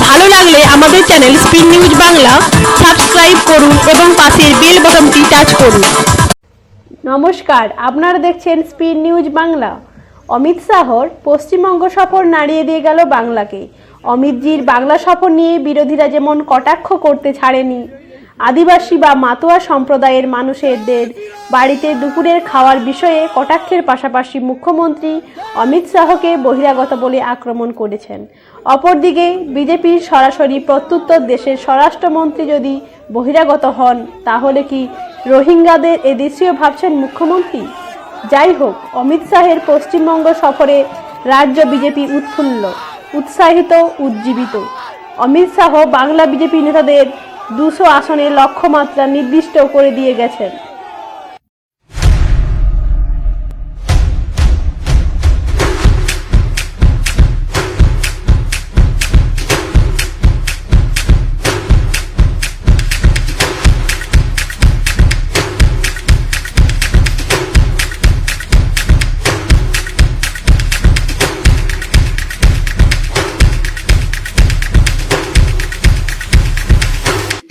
ভালো লাগলে আমাদের channel spin news Bangla subscribe করুন এবং পাশের বেল বাটনটি টাচ করুন। নমস্কার, আপনারা দেখছেন স্পিন নিউজ বাংলা। অমিত শাহর পশ্চিমবঙ্গ সফর নাড়িয়ে দিয়ে গেল বাংলাকে। অমিতজির বাংলা সফর নিয়ে বিরোধীরা যেমন কটাক্ষ করতে ছাড়েনি, আদিবাসী বা মাতোয়া সম্প্রদায়ের মানুষদের বাড়িতে দুপুরের খাওয়ার বিষয়ে কটাক্ষের পাশাপাশি মুখ্যমন্ত্রী অমিত শাহকে বহিরাগত বলে আক্রমণ করেছেন। অপরদিকে বিজেপির সরাসরি প্রত্যুত্তর, দেশের স্বরাষ্ট্রমন্ত্রী যদি বহিরাগত হন তাহলে কি রোহিঙ্গাদের এদেশীয় ভাবছেন মুখ্যমন্ত্রী? যাই হোক, অমিত শাহের পশ্চিমবঙ্গ সফরে রাজ্য বিজেপি উৎফুল্ল, উৎসাহিত, উজ্জীবিত। অমিত শাহ বাংলা বিজেপি নেতাদের 200 আসনের লক্ষ্যমাত্রা নির্দিষ্ট করে দিয়ে গেছেন।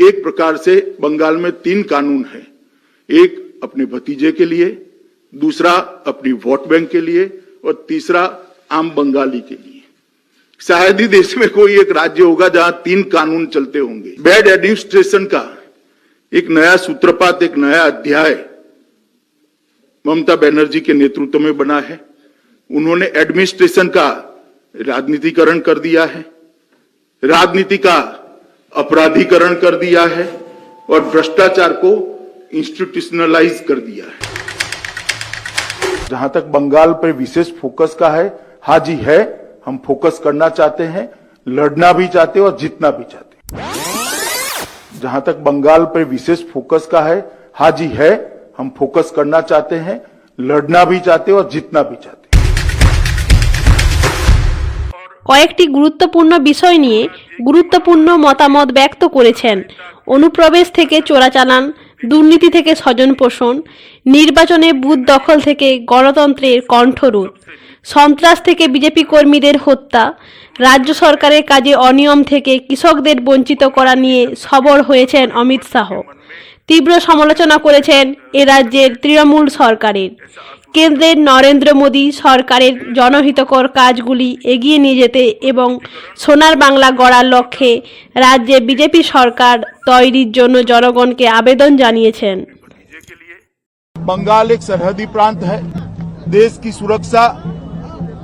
एक प्रकार से बंगाल में 3 कानून हैं। एक अपने भतीजे के लिए, दूसरा अपनी वोट बैंक के लिए और तीसरा आम बंगाली के लिए। शायद ही देश में कोई एक राज्य होगा जहां 3 कानून चलते होंगे। बैड एडमिनिस्ट्रेशन का एक नया सूत्रपात, एक नया अध्याय ममता बनर्जी के नेतृत्व में बना है। उन्होंने एडमिनिस्ट्रेशन का राजनीतिकरण कर दिया है, राजनीति का अपराधीकरण कर दिया है और भ्रष्टाचार को इंस्टीट्यूशनलाइज कर दिया है। जहां तक बंगाल पर विशेष फोकस का है, हाँ जी है, हम फोकस करना चाहते हैं, लड़ना भी चाहते हैं और जीतना भी चाहते हैं। जहां तक बंगाल पर विशेष फोकस का है, हाँ जी है, हम फोकस करना चाहते हैं, लड़ना भी चाहते हैं और जीतना भी चाहते हैं। কয়েকটি গুরুত্বপূর্ণ বিষয় নিয়ে গুরুত্বপূর্ণ মতামত ব্যক্ত করেছেন। অনুপ্রবেশ থেকে চোরাচালান, দুর্নীতি থেকে স্বজন পোষণ, নির্বাচনে বুথ দখল থেকে গণতন্ত্রের কণ্ঠরোধ, সন্ত্রাস থেকে বিজেপি কর্মীদের হত্যা, রাজ্য সরকারের কাজে অনিয়ম থেকে কৃষকদের বঞ্চিত করা নিয়ে সরব হয়েছেন অমিত শাহ। তীব্র সমালোচনা করেছেন এ রাজ্যের তৃণমূল সরকারের। কেন্দ্রের নরেন্দ্র মোদী সরকারের জনহিতকর কাজগুলি এগিয়ে নিয়ে যেতে এবং সোনার বাংলা গড়ার লক্ষ্যে রাজ্যে বিজেপি সরকার তৈরির জন্য জনগণকে আবেদন জানিয়েছেন। बंगाल एक सरहदी प्रांत है। देश की सुरक्षा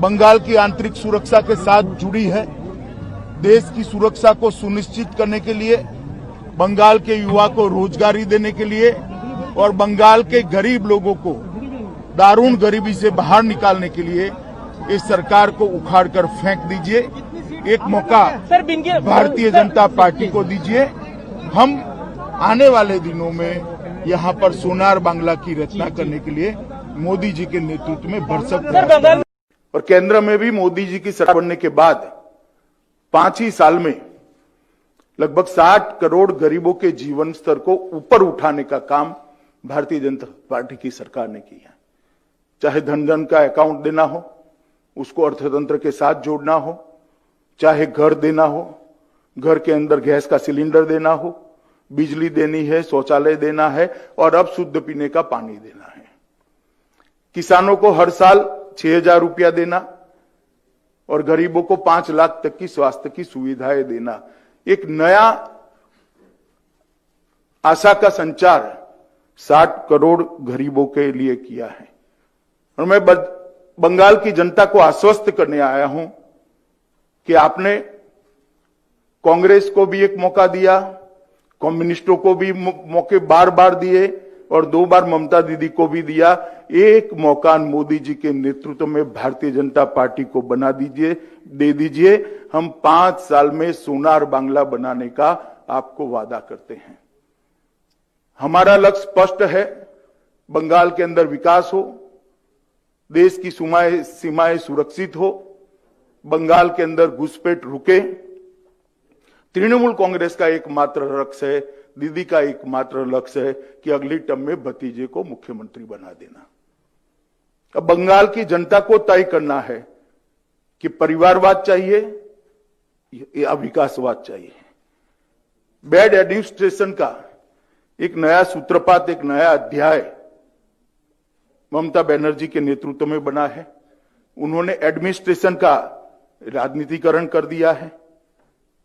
बंगाल की आंतरिक सुरक्षा के साथ जुड़ी है। देश की सुरक्षा को सुनिश्चित करने के लिए, बंगाल के युवा को रोजगारी देने के लिए और बंगाल के गरीब लोगों को दारुण गरीबी से बाहर निकालने के लिए इस सरकार को उखाड़कर फेंक दीजिए। एक मौका भारतीय जनता पार्टी को दीजिए। हम आने वाले दिनों में यहां पर सोनार बांग्ला की रचना करने के लिए मोदी जी के नेतृत्व में भरसक और केंद्र में भी मोदी जी की सरकार बनने के बाद 5 ही साल में लगभग 60 करोड़ गरीबों के जीवन स्तर को ऊपर उठाने का काम भारतीय जनता पार्टी की सरकार ने किया। चाहे धन धन का अकाउंट देना हो, उसको अर्थतंत्र के साथ जोड़ना हो, चाहे घर देना हो, घर के अंदर गैस का सिलेंडर देना हो, बिजली देनी है, शौचालय देना है और अब शुद्ध पीने का पानी देना है। किसानों को हर साल 6,000 रुपया देना और गरीबों को 5 लाख तक की स्वास्थ्य की सुविधाएं देना। एक नया आशा का संचार 60 करोड़ गरीबों के लिए किया है। और मैं बंगाल की जनता को आश्वस्त करने आया हूं कि आपने कांग्रेस को भी एक मौका दिया, कम्युनिस्टों को भी मौके बार बार दिए और 2 बार ममता दीदी को भी दिया। एक मौका मोदी जी के नेतृत्व में भारतीय जनता पार्टी को दे दीजिए। हम 5 साल में सोनार बांग्ला बनाने का आपको वादा करते हैं। हमारा लक्ष्य स्पष्ट है, बंगाल के अंदर विकास हो, देश की सीमाएं सुरक्षित हो, बंगाल के अंदर घुसपैठ रुके। तृणमूल कांग्रेस का एकमात्र लक्ष्य है, दीदी का एकमात्र लक्ष्य है कि अगली टर्म में भतीजे को मुख्यमंत्री बना देना। अब बंगाल की जनता को तय करना है कि परिवारवाद चाहिए, या विकासवाद चाहिए। बैड एडमिनिस्ट्रेशन का एक नया सूत्रपात, एक नया अध्याय ममता बनर्जी के नेतृत्व में बना है। उन्होंने एडमिनिस्ट्रेशन का राजनीतिकरण कर दिया है,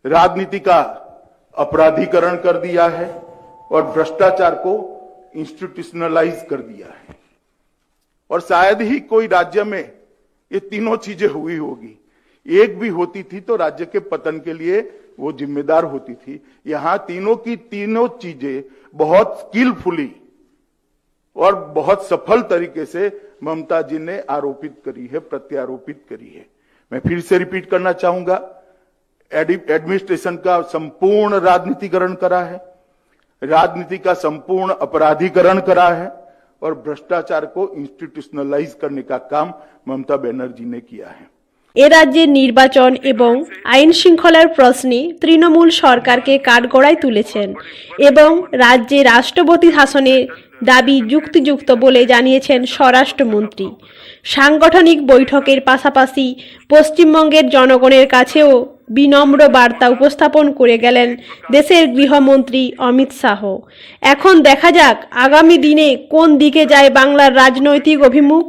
राजनीति का अपराधीकरण कर दिया है और भ्रष्टाचार को इंस्टीट्यूशनलाइज कर दिया है। और शायद ही कोई राज्य में ये तीनों चीजें हुई होगी। एक भी होती थी तो राज्य के पतन के लिए वो जिम्मेदार होती थी। यहां तीनों की तीनों चीजें बहुत स्किलफुली और बहुत सफल तरीके से ममता जी ने आरोपित करी है, प्रत्यारोपित करी है। मैं फिर से रिपीट करना चाहूंगा, एडमिनिस्ट्रेशन का संपूर्ण राजनीतिकरण करा है, राजनीति का संपूर्ण अपराधीकरण करा है और भ्रष्टाचार को इंस्टीट्यूशनलाइज करने का काम ममता बनर्जी ने किया है। এ রাজ্যের নির্বাচন এবং আইন শৃঙ্খলার প্রশ্নে তৃণমূল সরকারকে কাঠগড়ায় তুলেছেন এবং রাজ্যে রাষ্ট্রপতি শাসনের দাবি যুক্তিযুক্ত বলে জানিয়েছেন স্বরাষ্ট্রমন্ত্রী। সাংগঠনিক বৈঠকের পাশাপাশি পশ্চিমবঙ্গের জনগণের কাছেও বিনম্র বার্তা উপস্থাপন করে গেলেন দেশের গৃহমন্ত্রী অমিত শাহ। এখন দেখা যাক আগামী দিনে কোন দিকে যায় বাংলার রাজনৈতিক অভিমুখ।